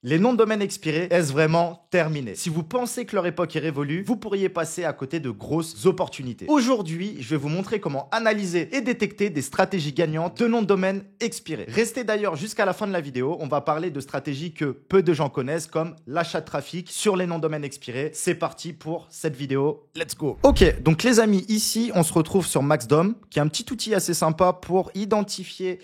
Les noms de domaine expirés, est-ce vraiment terminé? Si vous pensez que leur époque est révolue, vous pourriez passer à côté de grosses opportunités. Aujourd'hui, je vais vous montrer comment analyser et détecter des stratégies gagnantes de noms de domaine expirés. Restez d'ailleurs jusqu'à la fin de la vidéo, on va parler de stratégies que peu de gens connaissent comme l'achat de trafic sur les noms de domaine expirés. C'est parti pour cette vidéo, let's go! Ok, donc les amis, ici on se retrouve sur Maxdom, qui est un petit outil assez sympa pour identifier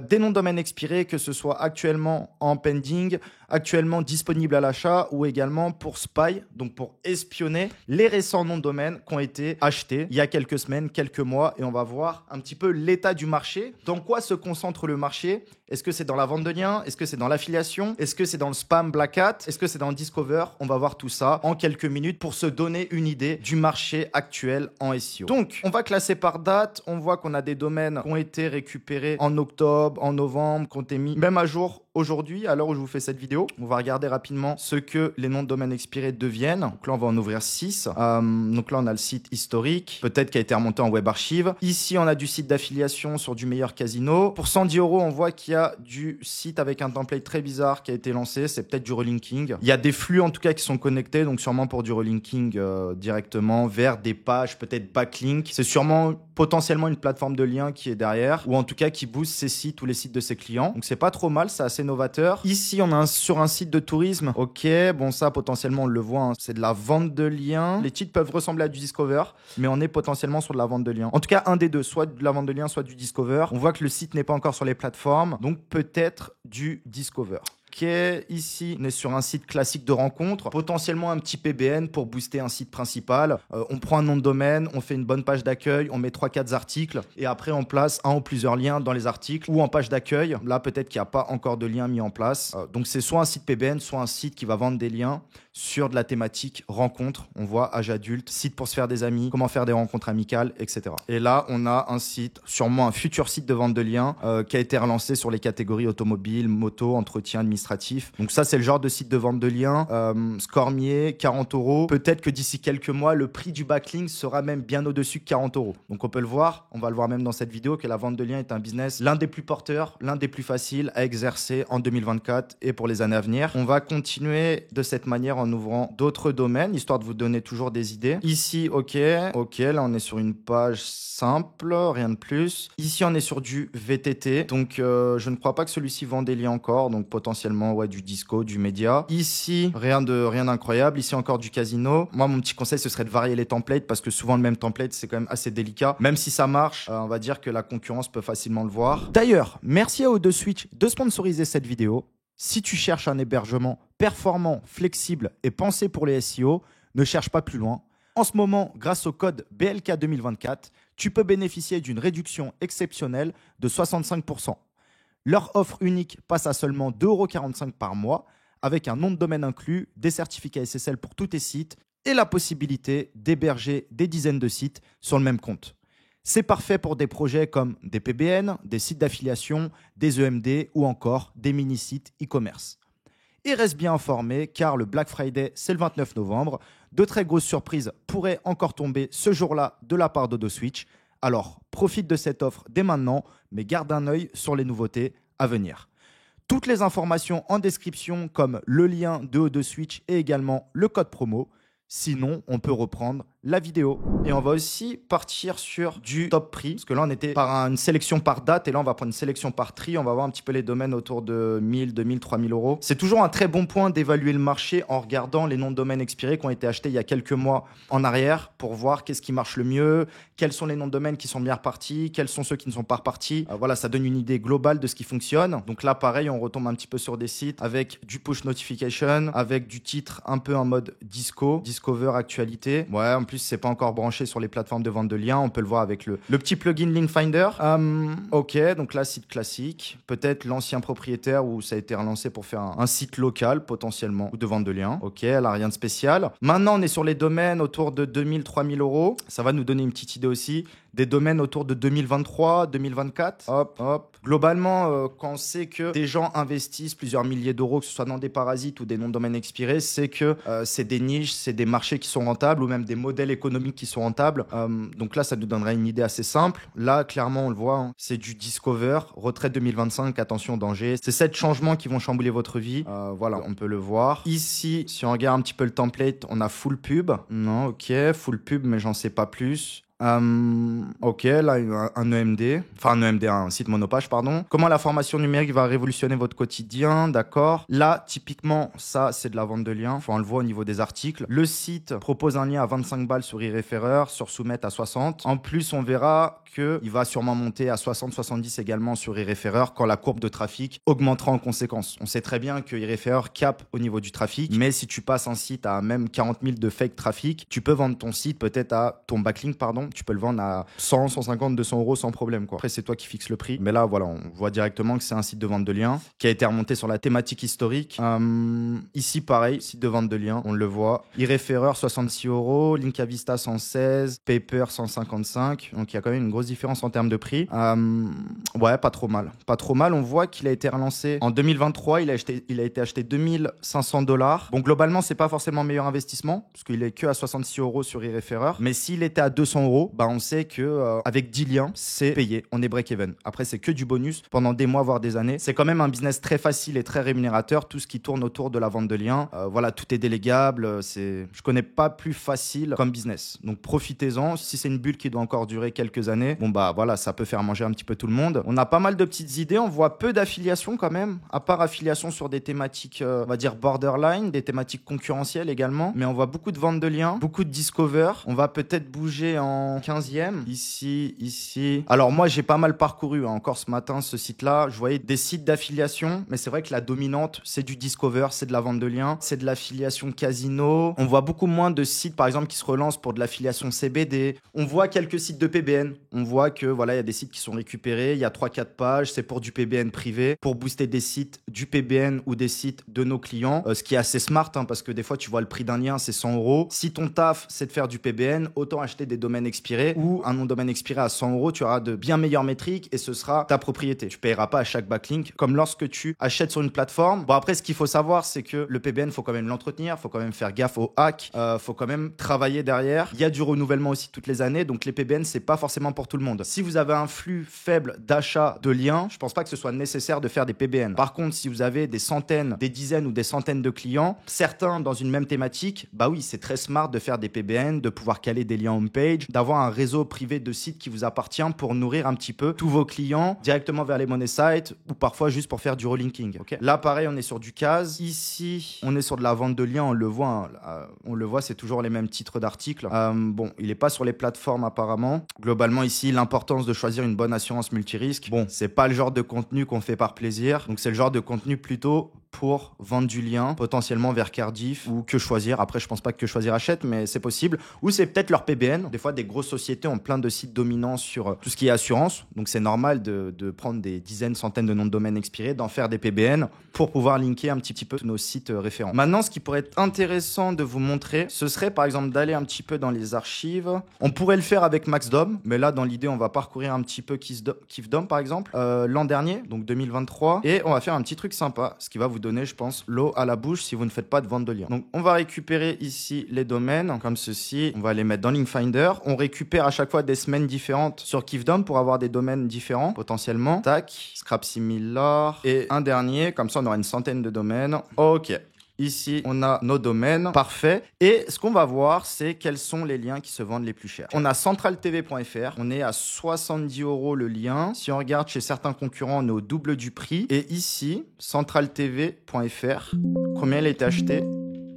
des noms de domaine expirés, que ce soit actuellement en pending, actuellement disponible à l'achat ou également pour spy, donc pour espionner les récents noms de domaine qui ont été achetés il y a quelques semaines, quelques mois, et on va voir un petit peu l'état du marché. Dans quoi se concentre le marché? Est-ce que c'est dans la vente de liens? Est-ce que c'est dans l'affiliation? Est-ce que c'est dans le spam black hat? Est-ce que c'est dans le discover? On va voir tout ça en quelques minutes pour se donner une idée du marché actuel en SEO. Donc, on va classer par date. On voit qu'on a des domaines qui ont été récupérés en octobre, en novembre, qui ont été mis même à jour aujourd'hui, à l'heure où je vous fais cette vidéo. On va regarder rapidement ce que les noms de domaine expirés deviennent. Donc là, on va en ouvrir 6. Donc là, on a le site historique, peut-être qui a été remonté en web archive. Ici, on a du site d'affiliation sur du meilleur casino. Pour 110 €, on voit qu'il y a du site avec un template très bizarre qui a été lancé. C'est peut-être du relinking. Il y a des flux, en tout cas, qui sont connectés, donc sûrement pour du relinking directement vers des pages, peut-être backlink. C'est sûrement potentiellement une plateforme de lien qui est derrière, ou en tout cas qui booste ses sites ou les sites de ses clients. Donc c'est pas trop mal, c'est assez novateur. Ici, on a sur un site de tourisme. Ok, bon ça potentiellement on le voit, hein, c'est de la vente de liens. Les titres peuvent ressembler à du discover, mais on est potentiellement sur de la vente de liens. En tout cas, un des deux, soit de la vente de liens, soit du discover. On voit que le site n'est pas encore sur les plateformes, donc peut-être du discover. Ok, ici on est sur un site classique de rencontre, potentiellement un petit PBN pour booster un site principal. On prend un nom de domaine, on fait une bonne page d'accueil, on met 3-4 articles et après on place un ou plusieurs liens dans les articles ou en page d'accueil. Là peut-être qu'il n'y a pas encore de lien mis en place. Donc c'est soit un site PBN, soit un site qui va vendre des liens sur de la thématique rencontre. On voit âge adulte, site pour se faire des amis, comment faire des rencontres amicales, etc. Et là on a un site, sûrement un futur site de vente de liens qui a été relancé sur les catégories automobile, moto, entretien, administratif. Donc ça, c'est le genre de site de vente de liens. Scormier, 40 €. Peut-être que d'ici quelques mois, le prix du backlink sera même bien au-dessus de 40 €. Donc on peut le voir, on va le voir même dans cette vidéo, que la vente de liens est un business l'un des plus porteurs, l'un des plus faciles à exercer en 2024 et pour les années à venir. On va continuer de cette manière en ouvrant d'autres domaines, histoire de vous donner toujours des idées. Ici, ok, là on est sur une page simple, rien de plus. Ici, on est sur du VTT. Donc je ne crois pas que celui-ci vend des liens encore, donc potentiellement du disco, du média. Ici, rien d'incroyable. Ici, encore du casino. Moi, mon petit conseil, ce serait de varier les templates parce que souvent, le même template, c'est quand même assez délicat. Même si ça marche, on va dire que la concurrence peut facilement le voir. D'ailleurs, merci à O2Switch de sponsoriser cette vidéo. Si tu cherches un hébergement performant, flexible et pensé pour les SEO, ne cherche pas plus loin. En ce moment, grâce au code BLK 2024, tu peux bénéficier d'une réduction exceptionnelle de 65%. Leur offre unique passe à seulement 2,45 € par mois, avec un nom de domaine inclus, des certificats SSL pour tous tes sites et la possibilité d'héberger des dizaines de sites sur le même compte. C'est parfait pour des projets comme des PBN, des sites d'affiliation, des EMD ou encore des mini-sites e-commerce. Et reste bien informé car le Black Friday, c'est le 29 novembre. De très grosses surprises pourraient encore tomber ce jour-là de la part d'O2Switch. Alors, profite de cette offre dès maintenant, mais garde un œil sur les nouveautés à venir. Toutes les informations en description, comme le lien de O2Switch et également le code promo. Sinon, on peut reprendre la vidéo. Et on va aussi partir sur du top prix, parce que là, on était par une sélection par date, et là, on va prendre une sélection par tri. On va voir un petit peu les domaines autour de 1000, 2000, 3000 €. C'est toujours un très bon point d'évaluer le marché en regardant les noms de domaines expirés qui ont été achetés il y a quelques mois en arrière pour voir qu'est-ce qui marche le mieux, quels sont les noms de domaines qui sont bien repartis, quels sont ceux qui ne sont pas repartis. Voilà, ça donne une idée globale de ce qui fonctionne. Donc là, pareil, on retombe un petit peu sur des sites avec du push notification, avec du titre un peu en mode discover actualité. Ouais, en plus, c'est pas encore branché sur les plateformes de vente de liens. On peut le voir avec le petit plugin Link Finder. Ok, donc là, site classique. Peut-être l'ancien propriétaire où ça a été relancé pour faire un site local potentiellement ou de vente de liens. Ok, elle a rien de spécial. Maintenant, on est sur les domaines autour de 2000, 3000 €. Ça va nous donner une petite idée aussi. des domaines autour de 2023, 2024. Hop, hop. Globalement, quand on sait que des gens investissent plusieurs milliers d'euros, que ce soit dans des parasites ou des noms de domaines expirés, c'est que c'est des niches, c'est des marchés qui sont rentables ou même des modèles économiques qui sont rentables. Donc là, ça nous donnerait une idée assez simple. Là, clairement, on le voit, hein, c'est du Discover, retraite 2025, attention, danger. C'est 7 changements qui vont chambouler votre vie. Voilà, on peut le voir. Ici, si on regarde un petit peu le template, on a full pub. Non, ok, full pub, mais j'en sais pas plus. Ok, là, un EMD, enfin un EMD, un site monopage, pardon. Comment la formation numérique va révolutionner votre quotidien, d'accord. Là, typiquement, ça, c'est de la vente de liens. Enfin, on le voit au niveau des articles. Le site propose un lien à 25 balles sur e-référeur, sur Soumet à 60. En plus, on verra qu'il va sûrement monter à 60-70 également sur e-référeur quand la courbe de trafic augmentera en conséquence. On sait très bien que e-référeur capte au niveau du trafic, mais si tu passes un site à même 40 000 de fake trafic, tu peux vendre ton site peut-être à ton backlink, pardon. Tu peux le vendre à 100, 150, 200 euros sans problème, quoi. Après, c'est toi qui fixes le prix. Mais là, voilà, on voit directement que c'est un site de vente de liens qui a été remonté sur la thématique historique. Ici, pareil, site de vente de liens, on le voit. e-référeur, 66 euros. Link à Vista, 116. Paper, 155. Donc, il y a quand même une grosse différence en termes de prix. Ouais, pas trop mal. Pas trop mal. On voit qu'il a été relancé en 2023. Il a été acheté 2500 $. Bon, globalement, c'est pas forcément meilleur investissement parce qu'il est que à 66 euros sur e-référeur. Mais s'il était à 200 euros, bah on sait que avec 10 liens, c'est payé. On est break-even. Après, c'est que du bonus pendant des mois, voire des années. C'est quand même un business très facile et très rémunérateur. Tout ce qui tourne autour de la vente de liens. Voilà, tout est délégable. Je connais pas plus facile comme business. Donc, profitez-en. Si c'est une bulle qui doit encore durer quelques années, bon bah voilà, ça peut faire manger un petit peu tout le monde. On a pas mal de petites idées. On voit peu d'affiliations quand même. À part affiliation sur des thématiques, on va dire borderline, des thématiques concurrentielles également. Mais on voit beaucoup de ventes de liens, beaucoup de Discover. On va peut-être bouger en 15e. Ici. Alors moi, j'ai pas mal parcouru encore ce matin ce site-là. Je voyais des sites d'affiliation, mais c'est vrai que la dominante, c'est du Discover, c'est de la vente de liens, c'est de l'affiliation casino. On voit beaucoup moins de sites, par exemple, qui se relancent pour de l'affiliation CBD. On voit quelques sites de PBN. On voit que voilà, il y a des sites qui sont récupérés. Il y a 3-4 pages. C'est pour du PBN privé, pour booster des sites du PBN ou des sites de nos clients. Ce qui est assez smart, hein, parce que des fois, tu vois le prix d'un lien, c'est 100 euros. Si ton taf, c'est de faire du PBN, autant acheter des domaines expirés ou un nom de domaine expiré à 100 euros, tu auras de bien meilleures métriques et ce sera ta propriété. Tu payeras pas à chaque backlink comme lorsque tu achètes sur une plateforme. Bon, après, ce qu'il faut savoir, c'est que le PBN, faut quand même l'entretenir, faut quand même faire gaffe aux hacks, faut quand même travailler derrière. Il y a du renouvellement aussi toutes les années, donc les PBN, c'est pas forcément pour tout le monde. Si vous avez un flux faible d'achat de liens, je pense pas que ce soit nécessaire de faire des PBN. Par contre, si vous avez des centaines, des dizaines ou des centaines de clients, certains dans une même thématique, bah oui, c'est très smart de faire des PBN, de pouvoir caler des liens homepage, d'avoir un réseau privé de sites qui vous appartient pour nourrir un petit peu tous vos clients directement vers les money sites ou parfois juste pour faire du relinking. Okay, là, pareil, on est sur du CAS. Ici, on est sur de la vente de liens, on le voit. Hein, on le voit, c'est toujours les mêmes titres d'articles. Bon, il n'est pas sur les plateformes apparemment. Globalement, ici, l'importance de choisir une bonne assurance multirisque. Bon, c'est pas le genre de contenu qu'on fait par plaisir. Donc, c'est le genre de contenu plutôt pour vendre du lien, potentiellement vers Cardiff ou Que Choisir. Après, je pense pas que Choisir achète, mais c'est possible. Ou c'est peut-être leur PBN. Des fois, des grosses sociétés ont plein de sites dominants sur tout ce qui est assurance. Donc, c'est normal de prendre des dizaines, centaines de noms de domaines expirés, d'en faire des PBN pour pouvoir linker un petit peu nos sites référents. Maintenant, ce qui pourrait être intéressant de vous montrer, ce serait par exemple d'aller un petit peu dans les archives. On pourrait le faire avec MaxDom, mais là, dans l'idée, on va parcourir un petit peu KiffDom, par exemple, l'an dernier, donc 2023. Et on va faire un petit truc sympa, ce qui va vous donner, je pense, l'eau à la bouche si vous ne faites pas de vente de liens. Donc, on va récupérer ici les domaines, comme ceci. On va les mettre dans Linkfinder. On récupère à chaque fois des semaines différentes sur KiffDom pour avoir des domaines différents, potentiellement. Tac, scrap similar. Et un dernier, comme ça, on aura une centaine de domaines. Ok. Ici, on a nos domaines. Parfait. Et ce qu'on va voir, c'est quels sont les liens qui se vendent les plus chers. On a centraltv.fr. On est à 70 € le lien. Si on regarde chez certains concurrents, on est au double du prix. Et ici, centraltv.fr, combien il a été acheté ?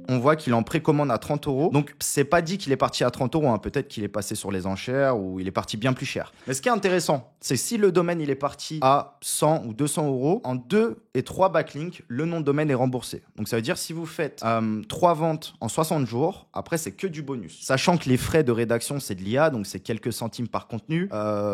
On voit qu'il est en précommande à 30 €. Donc, c'est pas dit qu'il est parti à 30 €. Hein. Peut-être qu'il est passé sur les enchères ou il est parti bien plus cher. Mais ce qui est intéressant, c'est si le domaine il est parti à 100 ou 200 €, en 2 et 3 backlinks, le nom de domaine est remboursé. Donc ça veut dire si vous faites 3 ventes en 60 jours, après c'est que du bonus. Sachant que les frais de rédaction c'est de l'IA, donc c'est quelques centimes par contenu.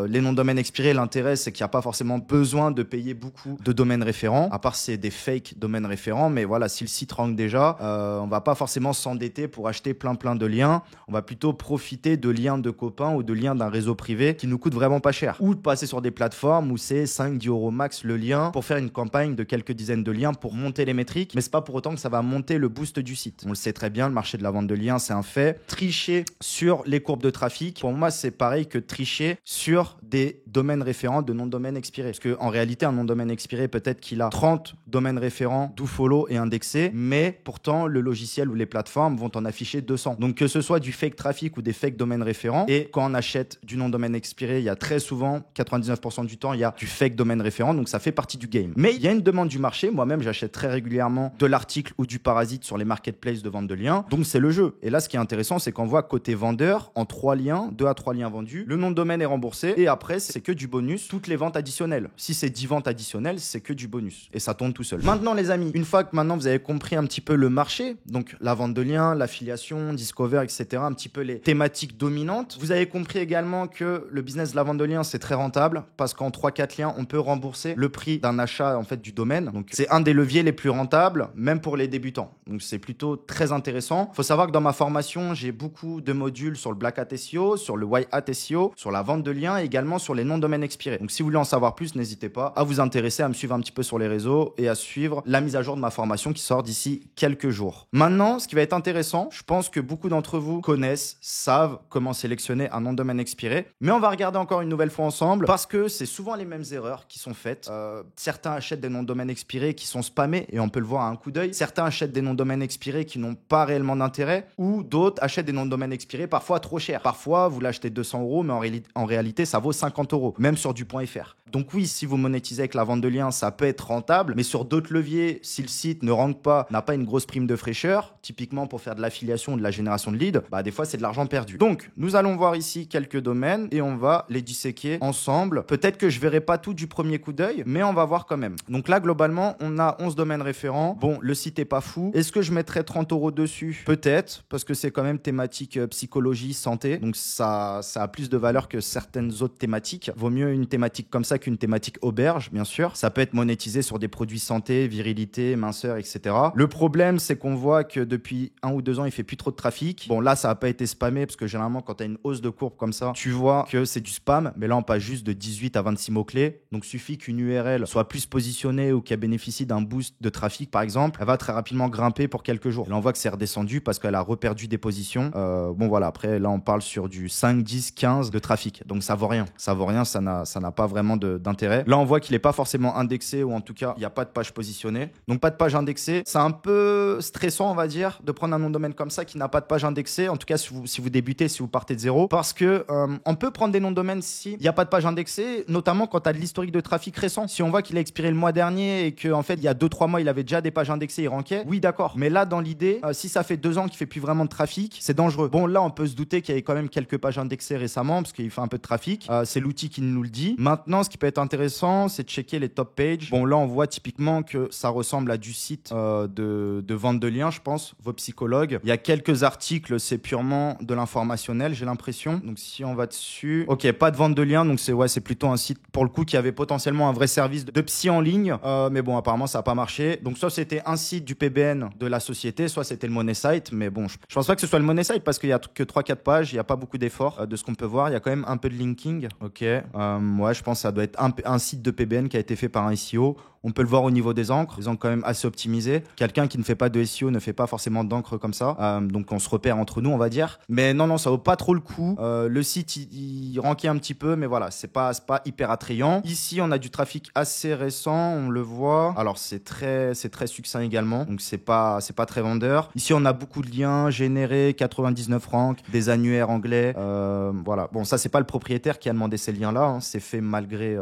Les noms de domaine expirés, l'intérêt c'est qu'il n'y a pas forcément besoin de payer beaucoup de domaines référents, à part c'est des fake domaines référents, mais voilà, si le site rank déjà, on va pas forcément s'endetter pour acheter plein de liens, on va plutôt profiter de liens de copains ou de liens d'un réseau privé qui nous coûte vraiment pas cher, ou de passer sur des plateformes où c'est 5-10 euros max le lien pour faire une campagne de quelques dizaines de liens pour monter les métriques, mais c'est pas pour autant que ça va monter le boost du site. On le sait très bien, le marché de la vente de liens c'est un fait. Tricher sur les courbes de trafic, pour moi c'est pareil que tricher sur des domaines référents de noms de domaine expirés, parce qu'en réalité un nom de domaine expiré peut-être qu'il a 30 domaines référents, do follow et indexés, mais pourtant le logiciel ou les plateformes vont en afficher 200. Donc que ce soit du fake trafic ou des fake domaines référents, et quand on achète du nom de domaine expiré, il y a très souvent, 99% du temps, il y a du fake domaine référent, donc ça fait partie du game. Mais il y a une demande du marché, moi-même j'achète très régulièrement de l'article ou du parasite sur les marketplaces de vente de liens, donc c'est le jeu. Et là ce qui est intéressant, c'est qu'on voit côté vendeur, en 3 liens, 2 à 3 liens vendus, le nom de domaine est remboursé, et après c'est que du bonus, toutes les ventes additionnelles. Si c'est 10 ventes additionnelles, c'est que du bonus, et ça tourne tout seul. Maintenant les amis, une fois que maintenant vous avez compris un petit peu le marché, donc la vente de liens, l'affiliation, Discover, etc., un petit peu les thématiques dominantes, vous avez compris également que le business de la vente de liens c'est très rentable, parce qu'en 3-4 liens, on peut rembourser le prix d'un achat en fait du domaine, donc c'est un des leviers les plus rentables, même pour les débutants, donc c'est plutôt très intéressant. Faut savoir que dans ma formation, j'ai beaucoup de modules sur le Black Hat SEO, sur le White Hat SEO, sur la vente de liens et également sur les noms de domaine expirés. Donc si vous voulez en savoir plus, n'hésitez pas à vous intéresser, à me suivre un petit peu sur les réseaux et à suivre la mise à jour de ma formation qui sort d'ici quelques jours. Maintenant, ce qui va être intéressant, je pense que beaucoup d'entre vous connaissent, savent comment sélectionner un nom de domaine expiré, mais on va regarder encore une nouvelle fois ensemble parce que c'est souvent les mêmes erreurs qui sont faites. Certains achètent des noms de domaine expirés qui sont spammés et on peut le voir à un coup d'œil. Certains achètent des noms de domaine expirés qui n'ont pas réellement d'intérêt, ou d'autres achètent des noms de domaine expirés parfois trop chers. Parfois, vous l'achetez 200 euros, mais en réalité, ça vaut 50 euros, même sur du .fr. Donc oui, si vous monétisez avec la vente de liens, ça peut être rentable, mais sur d'autres leviers, si le site ne rank pas, n'a pas une grosse prime de fraîcheur, typiquement pour faire de l'affiliation ou de la génération de leads, bah des fois c'est de l'argent perdu. Donc nous allons voir ici quelques domaines et on va les disséquer ensemble. Peut-être que je verrai pas tout du premier coup d'œil, mais on va voir quand même. Donc là globalement, on a 11 domaines référents. Bon, le site est pas fou. Est-ce que je mettrais 30 euros dessus? Peut-être, parce que c'est quand même thématique psychologie, santé, donc ça a plus de valeur que certaines autres thématiques. Vaut mieux une thématique comme ça qu'une thématique auberge, bien sûr. Ça peut être monétisé sur des produits santé, virilité, minceur, etc. Le problème, c'est qu'on voit que depuis 1 ou 2 ans, il fait plus trop de trafic. Bon, là, ça n'a pas été spammé parce que généralement, quand tu as une hausse de courbe comme ça, tu vois que c'est du spam. Mais là, on passe juste de 18 à 26 mots-clés. Donc, suffit qu'une URL soit plus positionnée ou qu'elle bénéficie d'un boost de trafic, par exemple, elle va très rapidement grimper pour quelques jours. Et là, on voit que c'est redescendu parce qu'elle a reperdu des positions. Bon, voilà. Après, là, on parle sur du 5, 10, 15 de trafic. Donc, ça vaut rien. Ça vaut rien. Ça n'a pas vraiment d'intérêt. Là, on voit qu'il n'est pas forcément indexé, ou en tout cas, il n'y a pas de page positionnée. Donc, pas de page indexée. C'est un peu stressant, on va dire, de prendre un nom de domaine comme ça qui n'a pas de page indexée. En tout cas, si vous débutez, si vous partez de zéro. Parce que on peut prendre des noms de domaine s'il n'y a pas de page indexée, notamment quand tu as de l'historique de trafic récent. Si on voit qu'il a expiré le mois dernier et qu'en fait, il y a 2-3 mois, il avait déjà des pages indexées, il rankait. Oui, d'accord. Mais là, dans l'idée, si ça fait 2 ans qu'il fait plus vraiment de trafic, c'est dangereux. Bon, là, on peut se douter qu'il y avait quand même quelques pages indexées récemment parce qu'il fait un peu de trafic. C'est l'outil qui nous le dit. Maintenant, ce qui peut être intéressant, c'est de checker les top pages. Bon, là, on voit typiquement que ça ressemble à du site de vente de liens, je pense, vos psychologues. Il y a quelques articles, c'est purement de l'informationnel, j'ai l'impression. Donc, si on va dessus... Ok, pas de vente de liens, donc c'est plutôt un site, pour le coup, qui avait potentiellement un vrai service de psy en ligne. Mais bon, apparemment, ça n'a pas marché. Donc, soit c'était un site du PBN de la société, soit c'était le Money Site. Mais bon, je pense pas que ce soit le Money Site parce qu'il y a que 3-4 pages, il n'y a pas beaucoup d'efforts de ce qu'on peut voir. Il y a quand même un peu de linking. Ok, ouais, je pense que ça doit être un site de PBN qui a été fait par un SEO. On peut le voir au niveau des encres, les encres quand même assez optimisées. Quelqu'un qui ne fait pas de SEO ne fait pas forcément d'encre comme ça. Donc on se repère entre nous, on va dire. Mais non, ça vaut pas trop le coup. Le site, il rankait un petit peu, mais voilà, c'est pas hyper attrayant. Ici, on a du trafic assez récent, on le voit. Alors c'est très succinct également, donc c'est pas très vendeur. Ici, on a beaucoup de liens générés, 99 ranks, des annuaires anglais. Voilà. Bon, ça c'est pas le propriétaire qui a demandé ces liens-là. Hein. C'est fait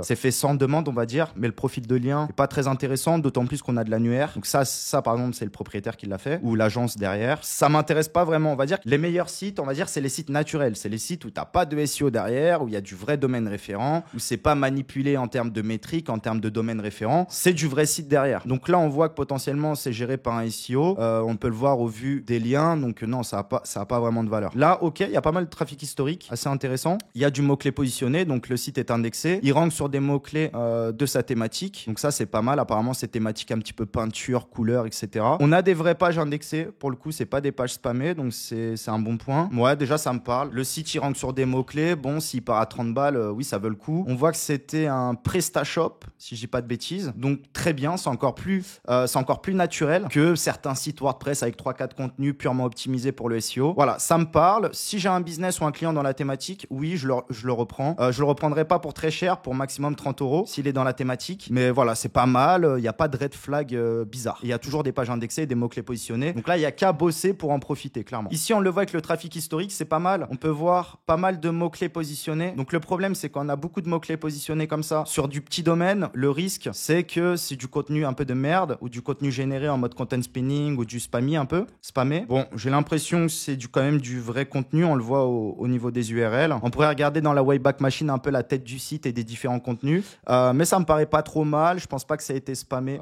c'est fait sans demande, on va dire, mais le profil de lien est pas pas très intéressant, d'autant plus qu'on a de l'annuaire. Donc ça par exemple, c'est le propriétaire qui l'a fait ou l'agence derrière. Ça m'intéresse pas vraiment. On va dire que les meilleurs sites, on va dire, c'est les sites naturels. C'est les sites où t'as pas de SEO derrière, où il y a du vrai domaine référent, où c'est pas manipulé en termes de métriques, en termes de domaine référent. C'est du vrai site derrière. Donc là, on voit que potentiellement, c'est géré par un SEO. On peut le voir au vu des liens. Donc non, ça a pas vraiment de valeur. Là, ok, il y a pas mal de trafic historique, assez intéressant. Il y a du mot-clé positionné, donc le site est indexé. Il rank sur des mots-clés de sa thématique. Donc ça, c'est pas mal. Apparemment, c'est thématique un petit peu peinture, couleur, etc. On a des vraies pages indexées. Pour le coup, c'est pas des pages spammées, donc c'est un bon point. Ouais, déjà, ça me parle. Le site, il rank sur des mots-clés. Bon, s'il part à 30 balles, oui, ça vaut le coup. On voit que c'était un PrestaShop, si je dis pas de bêtises. Donc très bien, c'est encore plus naturel que certains sites WordPress avec 3-4 contenus purement optimisés pour le SEO. Voilà, ça me parle. Si j'ai un business ou un client dans la thématique, oui, je le reprends. Je le reprendrai pas pour très cher, pour maximum 30 € s'il est dans la thématique. Mais voilà, c'est pas mal. Il n'y a pas de red flag bizarre. Il y a toujours des pages indexées et des mots-clés positionnés. Donc là, il n'y a qu'à bosser pour en profiter, clairement. Ici, on le voit avec le trafic historique, c'est pas mal. On peut voir pas mal de mots-clés positionnés. Donc le problème, c'est qu'on a beaucoup de mots-clés positionnés comme ça sur du petit domaine. Le risque, c'est que c'est du contenu un peu de merde ou du contenu généré en mode content spinning ou du spammy un peu, spammé. Bon, j'ai l'impression que c'est quand même du vrai contenu. On le voit au niveau des URL. On pourrait regarder dans la Wayback Machine un peu la tête du site et des différents contenus. Mais ça me paraît pas trop mal. Je pense pas que ça a été spammé.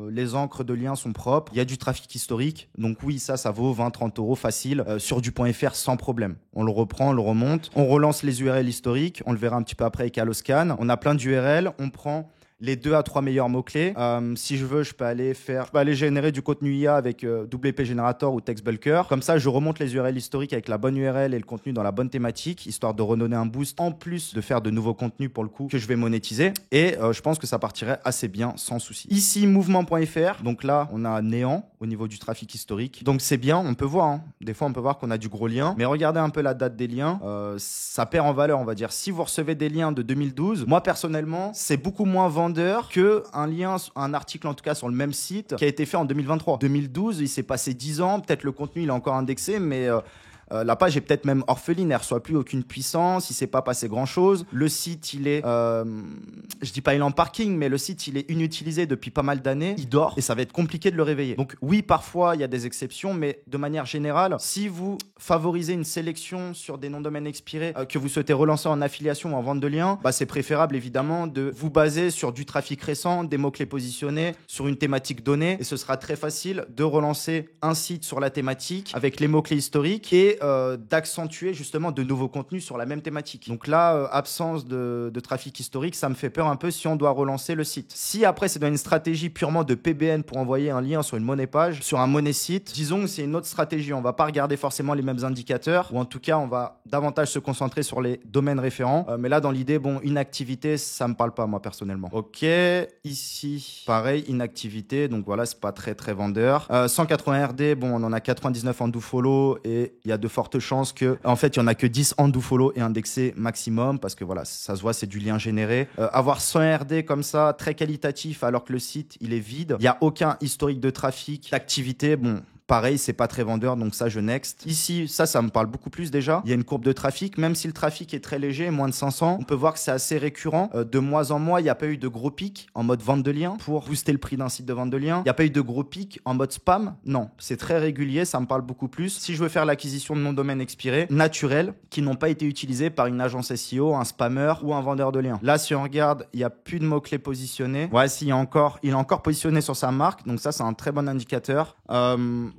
Les encres de liens sont propres. Il y a du trafic historique. Donc oui, ça vaut 20-30 € facile sur du .fr sans problème. On le reprend, on le remonte. On relance les URL historiques. On le verra un petit peu après avec Alloscan. On a plein d'URL. On prend les 2 à 3 meilleurs mots-clés. Si je veux, je peux aller générer du contenu IA avec WP Generator ou TextBulker. Comme ça, je remonte les URL historiques avec la bonne URL et le contenu dans la bonne thématique, histoire de redonner un boost en plus de faire de nouveaux contenus pour le coup que je vais monétiser. Et je pense que ça partirait assez bien sans souci. Ici, mouvement.fr. Donc là, on a néant au niveau du trafic historique. Donc c'est bien, on peut voir. Hein. Des fois, on peut voir qu'on a du gros lien. Mais regardez un peu la date des liens. Ça perd en valeur, on va dire. Si vous recevez des liens de 2012, moi personnellement, c'est beaucoup moins vendeur que un article en tout cas sur le même site qui a été fait en 2023. 2012, il s'est passé 10 ans, peut-être le contenu il est encore indexé, mais la page est peut-être même orpheline, elle reçoit plus aucune puissance, il s'est pas passé grand chose. Le site, il est, je dis pas il est en parking, mais le site, il est inutilisé depuis pas mal d'années. Il dort et ça va être compliqué de le réveiller. Donc oui, parfois, il y a des exceptions, mais de manière générale, si vous favorisez une sélection sur des noms de domaine expirés que vous souhaitez relancer en affiliation ou en vente de liens, bah, c'est préférable évidemment de vous baser sur du trafic récent, des mots-clés positionnés, sur une thématique donnée, et ce sera très facile de relancer un site sur la thématique avec les mots-clés historiques et d'accentuer justement de nouveaux contenus sur la même thématique. Donc là, absence de trafic historique, ça me fait peur un peu si on doit relancer le site. Si après c'est dans une stratégie purement de PBN pour envoyer un lien sur une monnaie page, sur un monnaie site, disons que c'est une autre stratégie. On va pas regarder forcément les mêmes indicateurs, ou en tout cas on va davantage se concentrer sur les domaines référents. Mais là dans l'idée, bon, inactivité, ça me parle pas moi personnellement. Ok, ici pareil, inactivité, donc voilà, c'est pas très très vendeur. 180 RD, bon, on en a 99 en dofollow et il y a de fortes chances que, en fait, il y en a que 10 en dofollow et indexé maximum parce que voilà, ça se voit, c'est du lien généré. Avoir 100 RD comme ça, très qualitatif, alors que le site, il est vide. Il n'y a aucun historique de trafic, d'activité. Bon, pareil, c'est pas très vendeur, donc ça, je next. Ici, ça me parle beaucoup plus déjà. Il y a une courbe de trafic, même si le trafic est très léger, moins de 500. On peut voir que c'est assez récurrent. De mois en mois, il n'y a pas eu de gros pics en mode vente de liens pour booster le prix d'un site de vente de liens. Il n'y a pas eu de gros pics en mode spam. Non, c'est très régulier, ça me parle beaucoup plus. Si je veux faire l'acquisition de noms de domaine expirés, naturels, qui n'ont pas été utilisés par une agence SEO, un spammer ou un vendeur de liens. Là, si on regarde, il n'y a plus de mots-clés positionnés. Ouais, il est encore positionné sur sa marque, donc ça, c'est un très bon indicateur.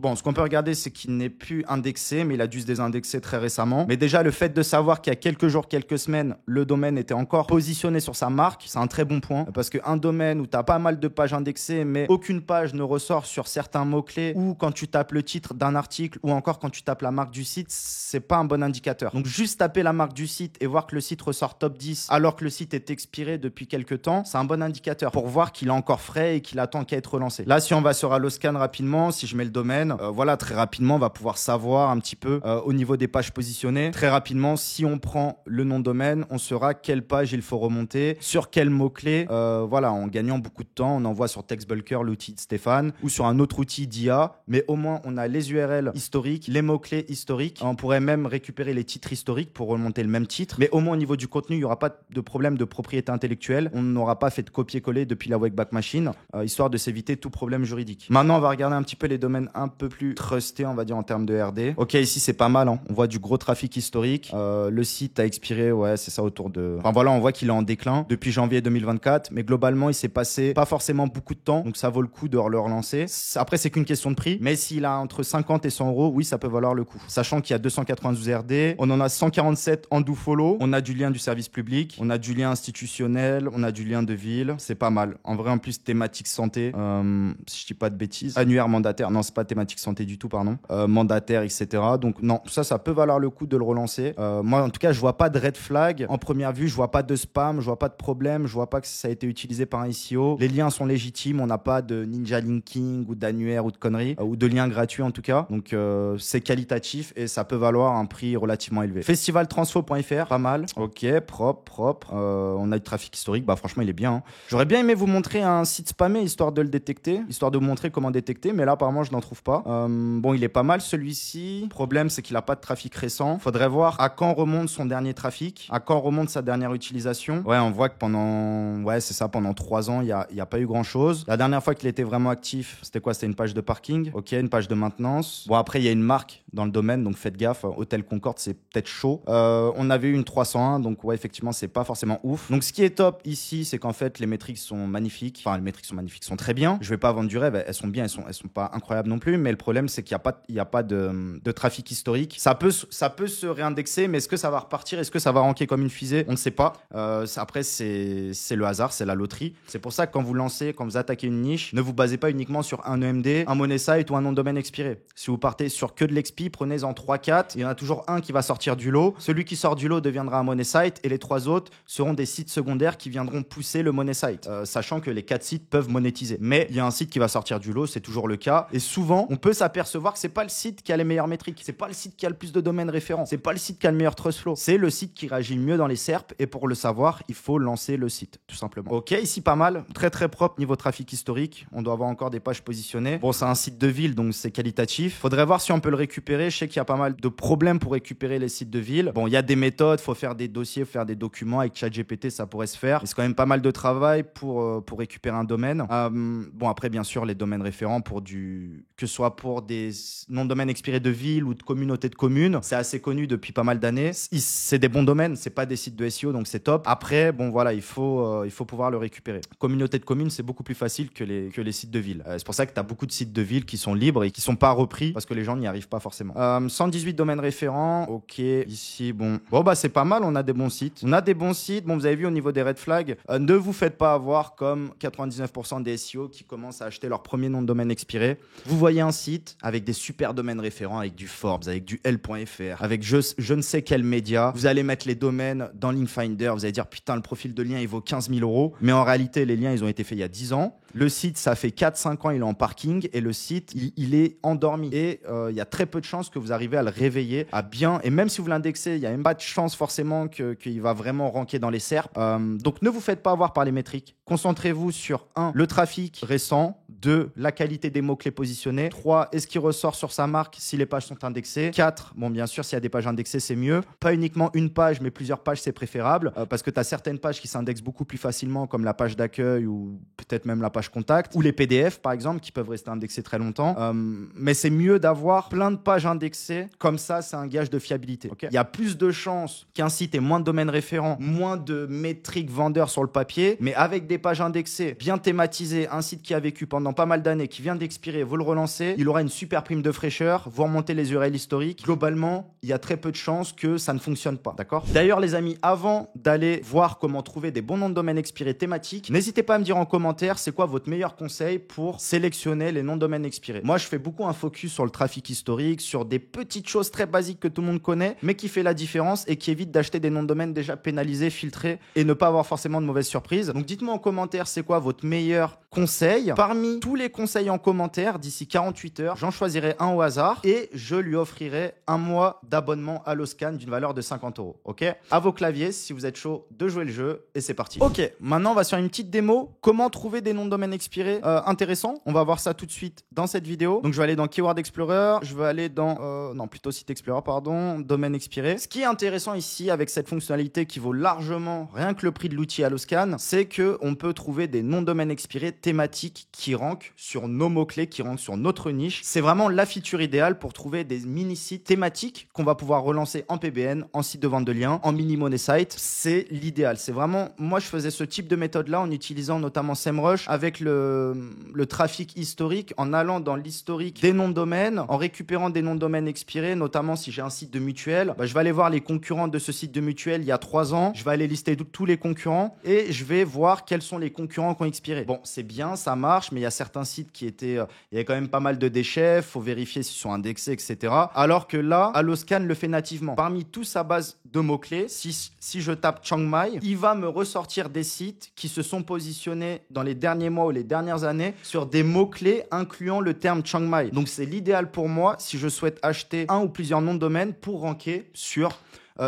Bon, ce qu'on peut regarder, c'est qu'il n'est plus indexé, mais il a dû se désindexer très récemment. Mais déjà, le fait de savoir qu'il y a quelques jours, quelques semaines, le domaine était encore positionné sur sa marque, c'est un très bon point. Parce qu'un domaine où tu as pas mal de pages indexées, mais aucune page ne ressort sur certains mots-clés, ou quand tu tapes le titre d'un article, ou encore quand tu tapes la marque du site, c'est pas un bon indicateur. Donc juste taper la marque du site et voir que le site ressort top 10, alors que le site est expiré depuis quelques temps, c'est un bon indicateur pour voir qu'il est encore frais et qu'il attend qu'à être relancé. Là, si on va sur Alloscan rapidement, si je mets le domaine, domaine. Voilà, très rapidement, on va pouvoir savoir un petit peu au niveau des pages positionnées. Très rapidement, si on prend le nom de domaine, on saura quelle page il faut remonter, sur quel mot-clé. Voilà, en gagnant beaucoup de temps, on envoie sur TextBulker l'outil de Stéphane ou sur un autre outil d'IA, mais au moins on a les URL historiques, les mots-clés historiques. On pourrait même récupérer les titres historiques pour remonter le même titre, mais au moins au niveau du contenu, il n'y aura pas de problème de propriété intellectuelle. On n'aura pas fait de copier-coller depuis la Wayback Machine, histoire de s'éviter tout problème juridique. Maintenant, on va regarder un petit peu les domaines un peu plus trustés, on va dire en termes de RD. Ok, ici c'est pas mal, hein. On voit du gros trafic historique. Le site a expiré, ouais, c'est ça, autour de... Enfin voilà, on voit qu'il est en déclin depuis janvier 2024, mais globalement, il s'est passé pas forcément beaucoup de temps, donc ça vaut le coup de le relancer. Après, c'est qu'une question de prix, mais s'il a entre 50 et 100 euros, oui, ça peut valoir le coup. Sachant qu'il y a 292 RD, on en a 147 en do-follow, on a du lien du service public, on a du lien institutionnel, on a du lien de ville, c'est pas mal. En vrai, en plus, thématique santé, si je dis pas de bêtises, annuaire mandataire, non, c'est pas thématique santé du tout, pardon, mandataire, etc. Donc non, ça peut valoir le coup de le relancer. Moi, en tout cas, je vois pas de red flag. En première vue, je vois pas de spam, je vois pas de problème, je vois pas que ça a été utilisé par un SEO. Les liens sont légitimes, on n'a pas de ninja linking ou d'annuaire ou de conneries, ou de liens gratuits en tout cas. Donc c'est qualitatif et ça peut valoir un prix relativement élevé. Festivaltransfo.fr, pas mal. Ok, propre. On a du trafic historique, bah franchement il est bien, hein. J'aurais bien aimé vous montrer un site spammé histoire de le détecter, histoire de vous montrer comment détecter, mais là apparemment je n'en trouve pas. Bon, il est pas mal celui-ci. Problème, c'est qu'il a pas de trafic récent. Faudrait voir à quand remonte son dernier trafic, à quand remonte sa dernière utilisation. Ouais, on voit que pendant 3 ans, il y a pas eu grand chose. La dernière fois qu'il était vraiment actif, c'était quoi? C'était une page de parking. Ok, une page de maintenance. Bon, après il y a une marque dans le domaine, donc faites gaffe. Hôtel Concorde, c'est peut-être chaud. On avait eu une 301, donc ouais, effectivement, c'est pas forcément ouf. Donc ce qui est top ici, c'est qu'en fait les métriques sont magnifiques. Enfin, les métriques sont magnifiques, sont très bien. Je vais pas vendre du rêve, elles sont bien, elles sont pas incroyables non plus, mais le problème c'est qu'il y a pas de trafic historique. Ça peut se réindexer, mais est-ce que ça va repartir? Est-ce que ça va ranker comme une fusée? On ne sait pas. Après, c'est le hasard, c'est la loterie. C'est pour ça que quand vous lancez, quand vous attaquez une niche, ne vous basez pas uniquement sur un EMD, un money site ou un nom de domaine expiré. Si vous partez sur que de l'expi, prenez-en 3-4. Il y en a toujours un qui va sortir du lot. Celui qui sort du lot deviendra un money site et les 3 autres seront des sites secondaires qui viendront pousser le money site. Sachant que les 4 sites peuvent monétiser. Mais il y a un site qui va sortir du lot, c'est toujours le cas. Et souvent, on peut s'apercevoir que c'est pas le site qui a les meilleures métriques. C'est pas le site qui a le plus de domaines référents. C'est pas le site qui a le meilleur trust flow. C'est le site qui réagit mieux dans les SERP. Et pour le savoir, il faut lancer le site, tout simplement. Ok, ici pas mal. Très très propre niveau trafic historique. On doit avoir encore des pages positionnées. Bon, c'est un site de ville, donc c'est qualitatif. Faudrait voir si on peut le récupérer. Je sais qu'il y a pas mal de problèmes pour récupérer les sites de ville. Bon, il y a des méthodes. Faut faire des dossiers, faire des documents. Avec ChatGPT, ça pourrait se faire. Mais c'est quand même pas mal de travail pour récupérer un domaine. Bon, après, bien sûr, les domaines référents que ce soit pour des noms de domaines expirés de ville ou de communautés de communes, c'est assez connu depuis pas mal d'années. C'est des bons domaines, c'est pas des sites de SEO, donc c'est top. Après, bon voilà, il faut pouvoir le récupérer. Communauté de communes, c'est beaucoup plus facile que les sites de ville. C'est pour ça que tu as beaucoup de sites de ville qui sont libres et qui sont pas repris parce que les gens n'y arrivent pas forcément. 118 domaines référents, ok. Ici, bon bah c'est pas mal, on a des bons sites. Bon, vous avez vu au niveau des red flags, ne vous faites pas avoir comme 99% des SEO qui commencent à acheter leur premier nom de domaine expiré. Vous voyez un site avec des super domaines référents, avec du Forbes, avec du L.fr, avec je ne sais quel média. Vous allez mettre les domaines dans Linkfinder, vous allez dire putain, le profil de lien il vaut 15 000 euros. Mais en réalité, les liens ils ont été faits il y a 10 ans. Le site, ça fait 4-5 ans, il est en parking et le site, il est endormi. Et il y a très peu de chances que vous arrivez à le réveiller, à bien. Et même si vous l'indexez, il n'y a même pas de chance forcément qu'il va vraiment ranker dans les SERP. Donc ne vous faites pas avoir par les métriques. Concentrez-vous sur 1, le trafic récent. 2, la qualité des mots-clés positionnés. 3, est-ce qu'il ressort sur sa marque si les pages sont indexées. 4, bon bien sûr, s'il y a des pages indexées, c'est mieux. Pas uniquement une page, mais plusieurs pages, c'est préférable. Parce que tu as certaines pages qui s'indexent beaucoup plus facilement, comme la page d'accueil ou peut-être même la page contact, ou les PDF par exemple, qui peuvent rester indexés très longtemps. Mais c'est mieux d'avoir plein de pages indexées. Comme ça, c'est un gage de fiabilité. Okay, il y a plus de chances qu'un site ait moins de domaines référents, moins de métriques vendeurs sur le papier, mais avec des pages indexées, bien thématisées, un site qui a vécu pendant pas mal d'années, qui vient d'expirer, vous le relancez, il aura une super prime de fraîcheur, vous remontez les URL historiques. Globalement, il y a très peu de chances que ça ne fonctionne pas, d'accord? D'ailleurs, les amis, avant d'aller voir comment trouver des bons noms de domaine expirés thématiques, n'hésitez pas à me dire en commentaire c'est quoi votre meilleur conseil pour sélectionner les noms de domaine expirés. Moi, je fais beaucoup un focus sur le trafic historique, sur des petites choses très basiques que tout le monde connaît, mais qui fait la différence et qui évite d'acheter des noms de domaine déjà pénalisés, filtrés et ne pas avoir forcément de mauvaises surprises. Donc, dites-moi en commentaire c'est quoi votre meilleur conseils. Parmi tous les conseils en commentaire, d'ici 48 heures, j'en choisirai un au hasard et je lui offrirai un mois d'abonnement à Loscan d'une valeur de 50 €. Ok? À vos claviers, si vous êtes chaud de jouer le jeu et c'est parti. Ok, maintenant on va sur une petite démo. Comment trouver des noms de domaine expirés intéressants? On va voir ça tout de suite dans cette vidéo. Donc je vais aller dans Keyword Explorer, je vais aller dans non plutôt Site Explorer pardon, domaine expiré. Ce qui est intéressant ici avec cette fonctionnalité qui vaut largement rien que le prix de l'outil Alloscan, c'est que on peut trouver des noms de domaine expirés thématiques qui rankent sur nos mots-clés, qui rankent sur notre niche. C'est vraiment la feature idéale pour trouver des mini-sites thématiques qu'on va pouvoir relancer en PBN, en site de vente de liens, en mini money site. C'est l'idéal. C'est vraiment, moi je faisais ce type de méthode là en utilisant notamment SEMrush avec le trafic historique, en allant dans l'historique des noms de domaine, en récupérant des noms de domaine expirés, notamment si j'ai un site de mutuelle, je vais aller voir les concurrents de ce site de mutuelle il y a 3 ans, je vais aller lister tous les concurrents et je vais voir quels sont les concurrents qui ont expiré. Bon, c'est bien, ça marche, mais il y a certains sites qui étaient, il y avait quand même pas mal de déchets, faut vérifier s'ils sont indexés, etc. Alors que là, Alloscan le fait nativement. Parmi toute sa base de mots-clés, si je tape Chiang Mai, il va me ressortir des sites qui se sont positionnés dans les derniers mois ou les dernières années sur des mots-clés incluant le terme Chiang Mai. Donc c'est l'idéal pour moi si je souhaite acheter un ou plusieurs noms de domaine pour ranker sur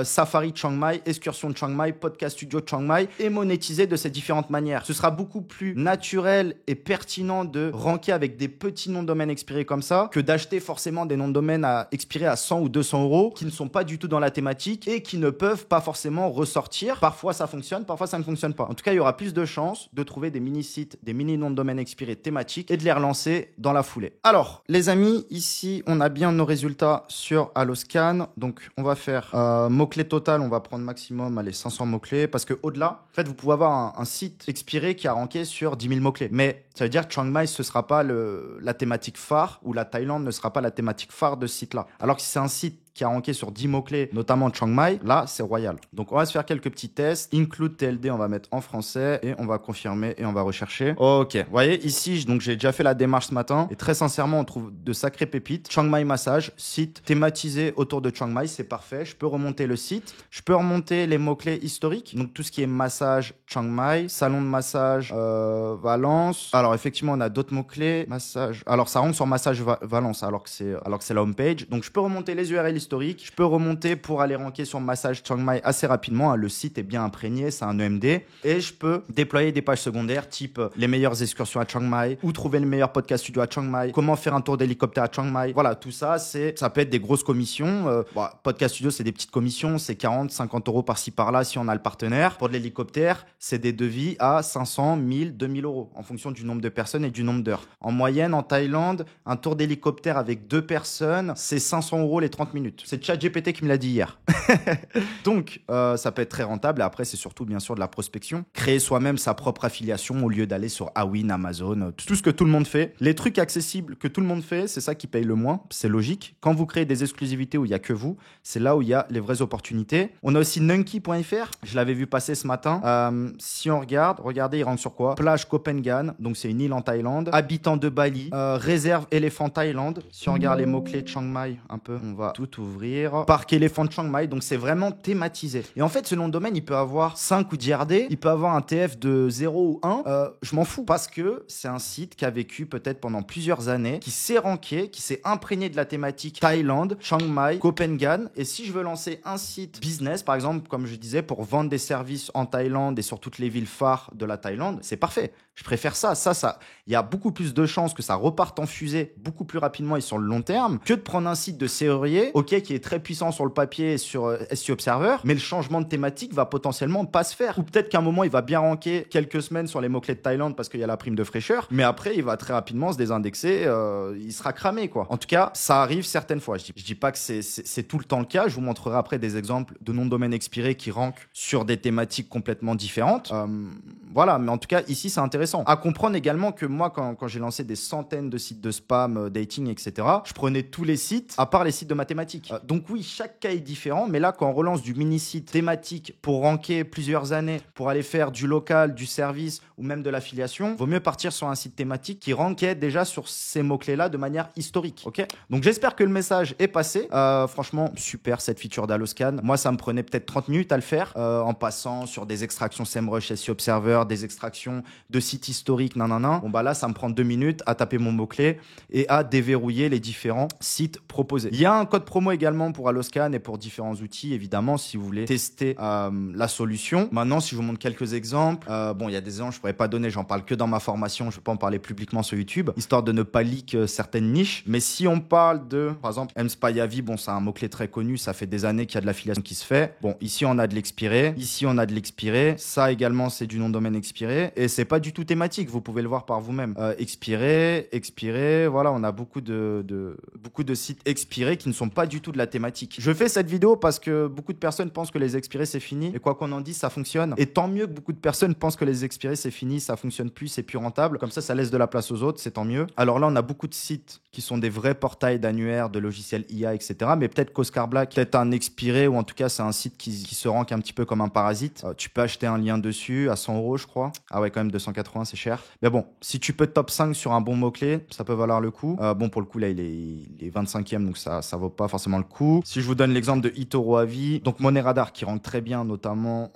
Safari Chiang Mai, Excursion de Chiang Mai, Podcast Studio de Chiang Mai et monétiser de ces différentes manières. Ce sera beaucoup plus naturel et pertinent de ranker avec des petits noms de domaine expirés comme ça que d'acheter forcément des noms de domaine à expirer à 100 ou 200 € qui ne sont pas du tout dans la thématique et qui ne peuvent pas forcément ressortir. Parfois ça fonctionne, parfois ça ne fonctionne pas. En tout cas, il y aura plus de chances de trouver des mini-sites, des mini-noms de domaine expirés thématiques et de les relancer dans la foulée. Alors, les amis, ici, on a bien nos résultats sur Alloscan. Donc, on va faire mots-clés total, on va prendre maximum, allez, 500 mots-clés, parce que au-delà, en fait, vous pouvez avoir un site expiré qui a ranké sur 10 000 mots-clés. Mais ça veut dire que Chiang Mai, ce ne sera pas la thématique phare, ou la Thaïlande ne sera pas la thématique phare de ce site-là. Alors que si c'est un site qui a ranké sur 10 mots-clés, notamment Chiang Mai, là, c'est royal. Donc, on va se faire quelques petits tests. Include TLD, on va mettre en français et on va confirmer et on va rechercher. Ok, vous voyez, ici, donc j'ai déjà fait la démarche ce matin et très sincèrement, on trouve de sacrées pépites. Chiang Mai Massage, site thématisé autour de Chiang Mai, c'est parfait. Je peux remonter le site. Je peux remonter les mots-clés historiques. Donc, tout ce qui est massage Chiang Mai, salon de massage Valence. Alors, effectivement, on a d'autres mots-clés. Massage. Alors, ça rentre sur massage Valence alors que c'est la home page. Donc, je peux remonter les URL historique. Je peux remonter pour aller ranker sur massage Chiang Mai assez rapidement. Le site est bien imprégné, c'est un EMD. Et je peux déployer des pages secondaires type les meilleures excursions à Chiang Mai, où trouver le meilleur podcast studio à Chiang Mai, comment faire un tour d'hélicoptère à Chiang Mai. Voilà, tout ça, ça peut être des grosses commissions. Podcast studio, c'est des petites commissions, c'est 40, 50 € par-ci par-là si on a le partenaire. Pour de l'hélicoptère, c'est des devis à 500, 1000, 2000 € en fonction du nombre de personnes et du nombre d'heures. En moyenne, en Thaïlande, un tour d'hélicoptère avec 2 personnes, c'est 500 € les 30 minutes. C'est ChatGPT qui me l'a dit hier. Donc, ça peut être très rentable. Et après, c'est surtout, bien sûr, de la prospection. Créer soi-même sa propre affiliation au lieu d'aller sur Awin, Amazon, tout ce que tout le monde fait. Les trucs accessibles que tout le monde fait, c'est ça qui paye le moins. C'est logique. Quand vous créez des exclusivités où il n'y a que vous, c'est là où il y a les vraies opportunités. On a aussi Nunky.fr. Je l'avais vu passer ce matin. Si on regarde, regardez, il rank sur quoi? Plage Kopengan. Donc, c'est une île en Thaïlande. Habitants de Bali. Réserve éléphant Thaïlande. Si on regarde les mots-clés de Chiang Mai un peu, on va tout ouvrir. Parc éléphant de Chiang Mai, donc c'est vraiment thématisé. Et en fait, ce nom de domaine, il peut avoir 5 ou 10 RD, il peut avoir un TF de 0 ou 1. Je m'en fous parce que c'est un site qui a vécu peut-être pendant plusieurs années, qui s'est ranké, qui s'est imprégné de la thématique Thaïlande, Chiang Mai, Copenhague. Et si je veux lancer un site business, par exemple, comme je disais, pour vendre des services en Thaïlande et sur toutes les villes phares de la Thaïlande, c'est parfait. Je préfère ça. Il y a beaucoup plus de chances que ça reparte en fusée beaucoup plus rapidement et sur le long terme que de prendre un site de serrurier, ok, qui est très puissant sur le papier et sur SEO Observer, mais le changement de thématique va potentiellement pas se faire. Ou peut-être qu'à un moment, il va bien ranker quelques semaines sur les mots-clés de Thaïlande parce qu'il y a la prime de fraîcheur, mais après, il va très rapidement se désindexer, il sera cramé, quoi. En tout cas, ça arrive certaines fois. Je dis pas que c'est tout le temps le cas. Je vous montrerai après des exemples de noms de domaine expirés qui rankent sur des thématiques complètement différentes. Voilà, mais en tout cas, ici, c'est intéressant. À comprendre également que moi, quand j'ai lancé des centaines de sites de spam, dating, etc., je prenais tous les sites, à part les sites de mathématiques. Donc oui, chaque cas est différent, mais là, quand on relance du mini-site thématique pour ranker plusieurs années, pour aller faire du local, du service ou même de l'affiliation, vaut mieux partir sur un site thématique qui rankait déjà sur ces mots-clés-là de manière historique. Ok ? Donc j'espère que le message est passé. Franchement, super cette feature d'Alloscan. Moi, ça me prenait peut-être 30 minutes à le faire, en passant sur des extractions SEMrush, SEO Observer, faire des extractions de sites historiques, nanana. Bon, bah là, ça me prend 2 minutes à taper mon mot-clé et à déverrouiller les différents sites proposés. Il y a un code promo également pour Alloscan et pour différents outils, évidemment, si vous voulez tester la solution. Maintenant, si je vous montre quelques exemples, bon, il y a des exemples que je pourrais pas donner, j'en parle que dans ma formation, je ne vais pas en parler publiquement sur YouTube, histoire de ne pas leak certaines niches. Mais si on parle de, par exemple, MSPAYAVI, bon, c'est un mot-clé très connu, ça fait des années qu'il y a de l'affiliation qui se fait. Bon, ici, on a de l'expiré, ici, on a de l'expiré, ça également, c'est du nom de domaine expiré, et c'est pas du tout thématique, vous pouvez le voir par vous-même. Expiré, voilà, on a beaucoup de sites expirés qui ne sont pas du tout de la thématique. Je fais cette vidéo parce que beaucoup de personnes pensent que les expirés, c'est fini, et quoi qu'on en dise, ça fonctionne. Et tant mieux que beaucoup de personnes pensent que les expirés, c'est fini, ça fonctionne plus, c'est plus rentable. Comme ça laisse de la place aux autres, c'est tant mieux. Alors là, on a beaucoup de sites qui sont des vrais portails d'annuaires, de logiciels IA, etc. Mais peut-être qu'Oscar Black, peut-être un expiré, ou en tout cas, c'est un site qui se rank un petit peu comme un parasite. Tu peux acheter un lien dessus à 100 €, je crois. Ah ouais, quand même, 280, c'est cher. Mais bon, si tu peux top 5 sur un bon mot-clé, ça peut valoir le coup. Bon, pour le coup, là, il est 25e, donc ça vaut pas forcément le coup. Si je vous donne l'exemple de eToro Avis, donc Money Radar qui rank très bien, notamment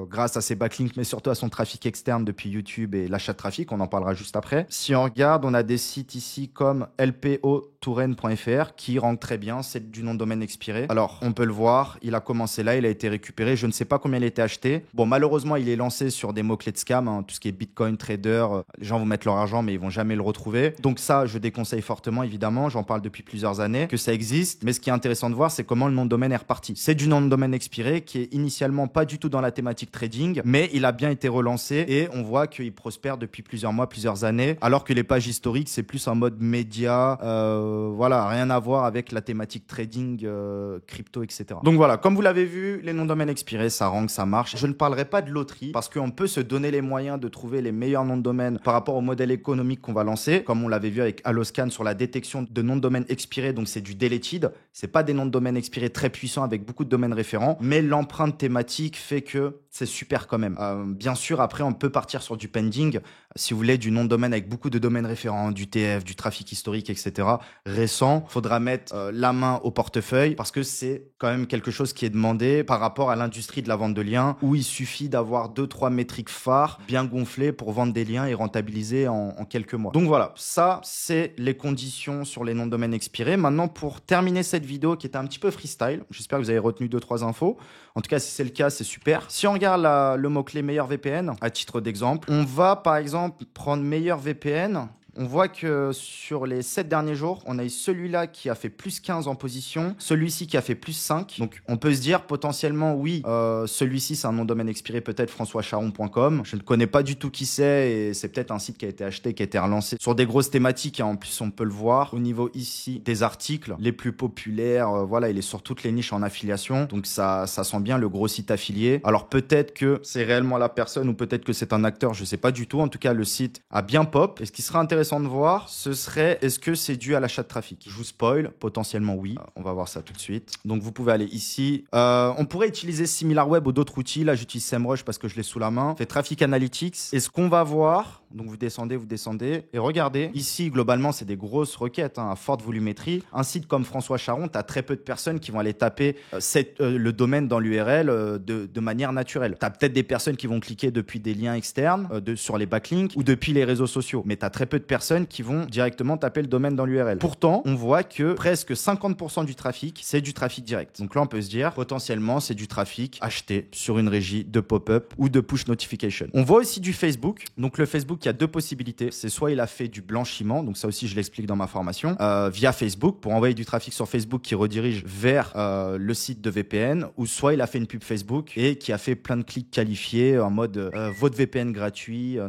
grâce à ses backlinks, mais surtout à son trafic externe depuis YouTube et l'achat de trafic, on en parlera juste après. Si on regarde, on a des sites ici comme lpotouren.fr qui rank très bien, c'est du nom de domaine expiré. Alors, on peut le voir, il a commencé là, il a été récupéré, je ne sais pas combien il a été acheté. Bon, malheureusement, il est lancé sur des mots-clés de scam, hein, tout ce qui est Bitcoin, trader, les gens vont mettre leur argent, mais ils vont jamais le retrouver. Donc ça, je déconseille fortement, évidemment, j'en parle depuis plusieurs années, que ça existe, mais ce qui est intéressant de voir, c'est comment le nom de domaine est reparti. C'est du nom de domaine expiré qui est initialement pas du tout dans la thématique trading, mais il a bien été relancé et on voit qu'il prospère depuis plusieurs mois, plusieurs années, alors que les pages historiques, c'est plus en mode média, voilà, rien à voir avec la thématique trading, crypto, etc. Donc voilà, comme vous l'avez vu, les noms de domaine expirés, ça rank, ça marche. Je ne parlerai pas de loterie parce qu'on peut se donner les moyens de trouver les meilleurs noms de domaine par rapport au modèle économique qu'on va lancer, comme on l'avait vu avec Alloscan sur la détection de noms de domaine expirés, donc c'est du deleted. C'est pas des noms de domaine expirés très puissants avec beaucoup de domaines référents, mais l'empreinte thématique fait que c'est super quand même. Bien sûr, après, on peut partir sur du pending. Si vous voulez du nom de domaine avec beaucoup de domaines référents, du TF, du trafic historique, etc. récent, faudra mettre la main au portefeuille parce que c'est quand même quelque chose qui est demandé par rapport à l'industrie de la vente de liens où il suffit d'avoir 2-3 métriques phares bien gonflées pour vendre des liens et rentabiliser en quelques mois. Donc voilà, ça, c'est les conditions sur les noms de domaine expirés. Maintenant, pour terminer cette vidéo qui était un petit peu freestyle, j'espère que vous avez retenu 2-3 infos. En tout cas, si c'est le cas, c'est super. Si on regarde le mot-clé meilleur VPN, à titre d'exemple, on va par exemple prendre meilleur VPN. On voit que sur les 7 derniers jours, on a eu celui-là qui a fait plus 15 en position, celui-ci qui a fait plus 5. Donc, on peut se dire potentiellement, oui, celui-ci, c'est un nom de domaine expiré, peut-être françoischaron.com. Je ne connais pas du tout qui c'est et c'est peut-être un site qui a été acheté, qui a été relancé sur des grosses thématiques. Hein. En plus, on peut le voir au niveau ici des articles les plus populaires. Voilà, il est sur toutes les niches en affiliation. Donc, ça sent bien le gros site affilié. Alors, peut-être que c'est réellement la personne ou peut-être que c'est un acteur, je ne sais pas du tout. En tout cas, le site a bien pop. Et ce qui sera intéressant de voir, ce serait est-ce que c'est dû à l'achat de trafic. Je vous spoil, potentiellement oui. On va voir ça tout de suite. Donc vous pouvez aller ici. On pourrait utiliser SimilarWeb ou d'autres outils. Là, j'utilise SEMrush parce que je l'ai sous la main. Fait Traffic Analytics. Et ce qu'on va voir, donc vous descendez et regardez. Ici, globalement, c'est des grosses requêtes à forte volumétrie. Un site comme François Charon, tu as très peu de personnes qui vont aller taper le domaine dans l'URL de manière naturelle. Tu as peut-être des personnes qui vont cliquer depuis des liens externes sur les backlinks ou depuis les réseaux sociaux. Mais tu as très peu de personnes qui vont directement taper le domaine dans l'URL. Pourtant, on voit que presque 50% du trafic, c'est du trafic direct. Donc là, on peut se dire, potentiellement, c'est du trafic acheté sur une régie de pop-up ou de push notification. On voit aussi du Facebook. Donc le Facebook, il y a deux possibilités. C'est soit il a fait du blanchiment, donc ça aussi, je l'explique dans ma formation, via Facebook, pour envoyer du trafic sur Facebook qui redirige vers le site de VPN, ou soit il a fait une pub Facebook et qui a fait plein de clics qualifiés en mode votre VPN gratuit,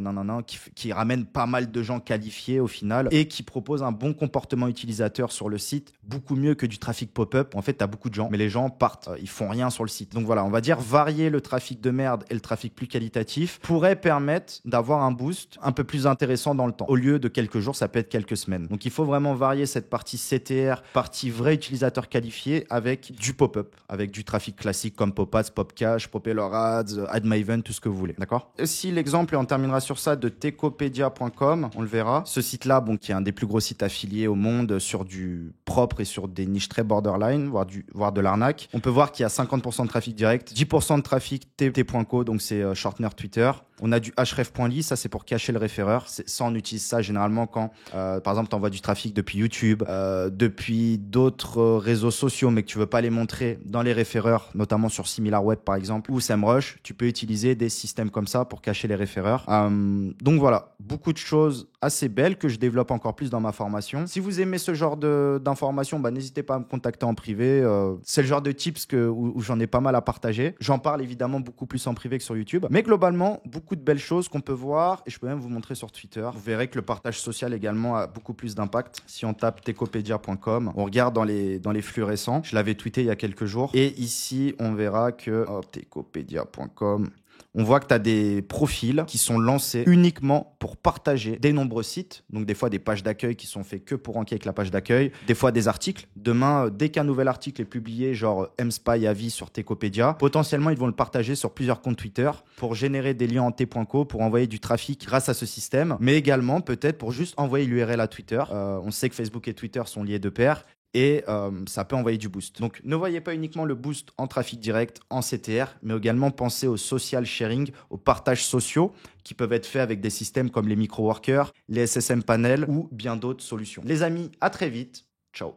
qui ramène pas mal de gens qualifiés au final et qui propose un bon comportement utilisateur sur le site, beaucoup mieux que du trafic pop-up. En fait, tu as beaucoup de gens, mais les gens partent, ils font rien sur le site. Donc voilà, on va dire varier le trafic de merde et le trafic plus qualitatif pourrait permettre d'avoir un boost un peu plus intéressant dans le temps. Au lieu de quelques jours, ça peut être quelques semaines. Donc il faut vraiment varier cette partie CTR, partie vrai utilisateur qualifié avec du pop-up, avec du trafic classique comme PopAds, PopCache, Propeller Ads, AdMaven, tout ce que vous voulez. D'accord? Si l'exemple, et on terminera sur ça, de techopedia.com, on le verra. Tecopedia. Ce site-là, bon, qui est un des plus gros sites affiliés au monde sur du propre et sur des niches très borderline, voire de l'arnaque. On peut voir qu'il y a 50% de trafic direct, 10% de trafic t.co, donc c'est shortener Twitter. On a du href.ly, ça c'est pour cacher le référeur. Ça, on utilise ça généralement quand, par exemple, tu envoies du trafic depuis YouTube, depuis d'autres réseaux sociaux, mais que tu veux pas les montrer dans les référeurs, notamment sur SimilarWeb par exemple, ou SEMrush. Tu peux utiliser des systèmes comme ça pour cacher les référeurs. Donc voilà, beaucoup de choses assez belles que je développe encore plus dans ma formation. Si vous aimez ce genre d'informations, n'hésitez pas à me contacter en privé. C'est le genre de tips où j'en ai pas mal à partager. J'en parle évidemment beaucoup plus en privé que sur YouTube. Mais globalement, beaucoup de belles choses qu'on peut voir et je peux même vous montrer sur Twitter. Vous verrez que le partage social également a beaucoup plus d'impact. Si on tape tecopedia.com, on regarde dans les flux récents. Je l'avais tweeté il y a quelques jours. Et ici, on verra que tecopedia.com... On voit que tu as des profils qui sont lancés uniquement pour partager des nombreux sites. Donc, des fois, des pages d'accueil qui sont faits que pour ranker avec la page d'accueil. Des fois, des articles. Demain, dès qu'un nouvel article est publié, genre mSpy avis sur Tecopedia, potentiellement, ils vont le partager sur plusieurs comptes Twitter pour générer des liens en t.co, pour envoyer du trafic grâce à ce système. Mais également, peut-être pour juste envoyer l'URL à Twitter. On sait que Facebook et Twitter sont liés de pair. Et ça peut envoyer du boost. Donc, ne voyez pas uniquement le boost en trafic direct, en CTR, mais également pensez au social sharing, aux partages sociaux qui peuvent être faits avec des systèmes comme les micro-workers, les SSM panels ou bien d'autres solutions. Les amis, à très vite. Ciao.